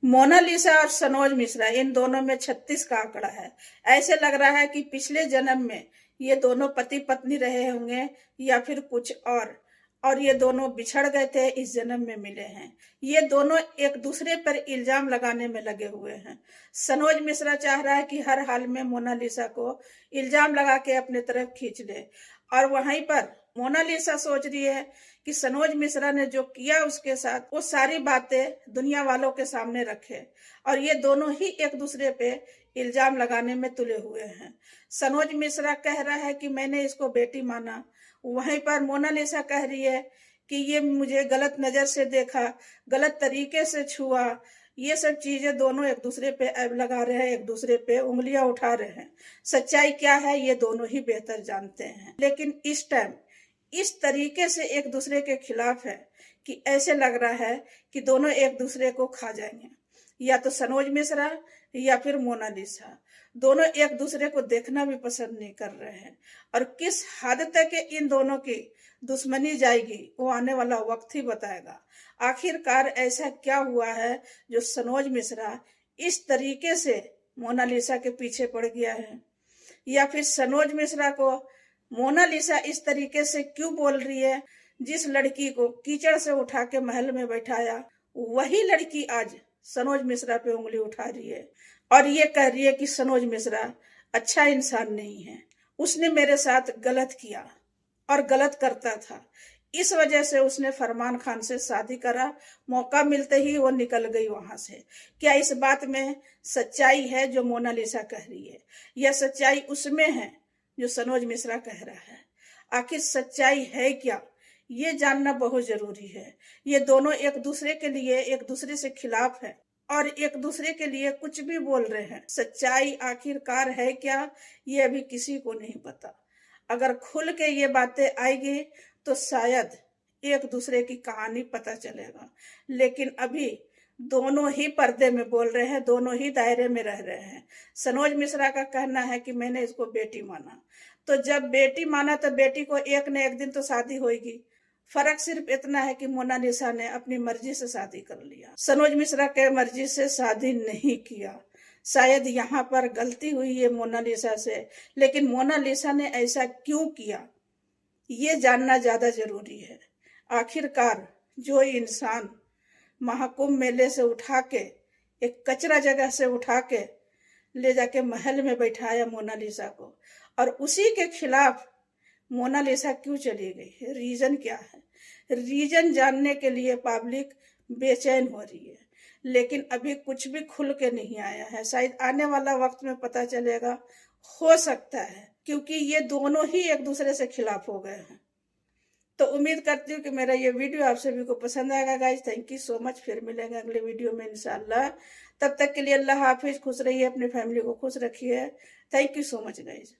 Mona Lisa और सनोज मिश्रा इन दोनों में 36 का आंकड़ा है। ऐसे लग रहा है कि पिछले जन्म में ये दोनों पति पत्नी रहे होंगे या फिर कुछ और ये दोनों बिछड़ गए थे, इस जन्म में मिले हैं। ये दोनों एक दूसरे पर इल्जाम लगाने में लगे हुए हैं। सनोज मिश्रा चाह रहा है कि हर हाल में मोनालिसा को इल्जाम लगा के अपने तरफ खींच ले, और वहीं पर मोनालिसा सोच रही है कि सनोज मिश्रा ने जो किया उसके साथ वो सारी बातें दुनिया वालों के सामने रखे, और ये दोनों ही एक दूसरे पे इल्जाम लगाने में तुले हुए हैं। सनोज मिश्रा कह रहा है कि मैंने इसको बेटी माना, वहीं पर मोनालिसा कह रही है कि ये मुझे गलत नजर से देखा, गलत तरीके से छुआ। ये सब चीजें दोनों एक दूसरे पे ऐब लगा रहे हैं, एक दूसरे पे उंगलियां उठा रहे हैं। सच्चाई क्या है ये दोनों ही बेहतर जानते हैं, लेकिन इस टाइम इस तरीके से एक दूसरे के खिलाफ है कि ऐसे लग रहा है कि दोनों एक दूसरे को खा जाएंगे, या तो सनोज मिश्रा या फिर मोनालिसा। दोनों एक दूसरे को देखना भी पसंद नहीं कर रहे हैं, और किस हद तक इन दोनों की दुश्मनी जाएगी वो आने वाला वक्त ही बताएगा। आखिरकार ऐसा क्या हुआ है जो सनोज मिश्रा इस तरीके से मोनालिसा के पीछे पड़ गया है, या फिर सनोज मिश्रा को मोनालिसा इस तरीके से क्यों बोल रही है। जिस लड़की को कीचड़ से उठा के महल में बैठाया, वही लड़की आज सनोज मिश्रा पे उंगली उठा रही है और ये कह रही है कि सनोज मिश्रा अच्छा इंसान नहीं है, उसने मेरे साथ गलत किया और गलत करता था, इस वजह से उसने फरमान खान से शादी करा, मौका मिलते ही वो निकल गई वहां से। क्या इस बात में सच्चाई है जो मोनालिसा कह रही है, या सच्चाई उसमें है जो सनोज मिश्रा कह रहा है? आखिर सच्चाई है क्या, ये जानना बहुत जरूरी है। ये दोनों एक दूसरे के लिए एक दूसरे से खिलाफ है और एक दूसरे के लिए कुछ भी बोल रहे हैं। सच्चाई आखिरकार है क्या, ये अभी किसी को नहीं पता। अगर खुल के ये बातें आएगी तो शायद एक दूसरे की कहानी पता चलेगा, लेकिन अभी दोनों ही पर्दे में बोल रहे हैं, दोनों ही दायरे में रह रहे हैं। सनोज मिश्रा का कहना है कि मैंने इसको बेटी माना, तो जब बेटी माना तो बेटी को एक न एक दिन तो शादी होगी। फर्क सिर्फ इतना है कि मोनालिसा ने अपनी मर्जी से शादी कर लिया, सनोज मिश्रा के मर्जी से शादी नहीं किया। शायद यहाँ पर गलती हुई है मोनालिसा से, लेकिन मोनालिसा ने ऐसा क्यों किया ये जानना ज्यादा जरूरी है। आखिरकार जो इंसान महाकुंभ मेले से उठा के, एक कचरा जगह से उठा के ले जाके महल में बैठाया मोनालिसा को, और उसी के खिलाफ मोनालिसा क्यों चली गई, रीजन क्या है? रीजन जानने के लिए पब्लिक बेचैन हो रही है, लेकिन अभी कुछ भी खुल के नहीं आया है। शायद आने वाला वक्त में पता चलेगा, हो सकता है, क्योंकि ये दोनों ही एक दूसरे से खिलाफ हो गए हैं। तो उम्मीद करती हूँ कि मेरा ये वीडियो आप सभी को पसंद आएगा guys. Thank you so much. फिर मिलेंगे अगले वीडियो में इंशाल्लाह। तब तक के लिए अल्लाह हाफिज। खुश रहिए, अपनी फैमिली को खुश रखिए। Thank you so much guys.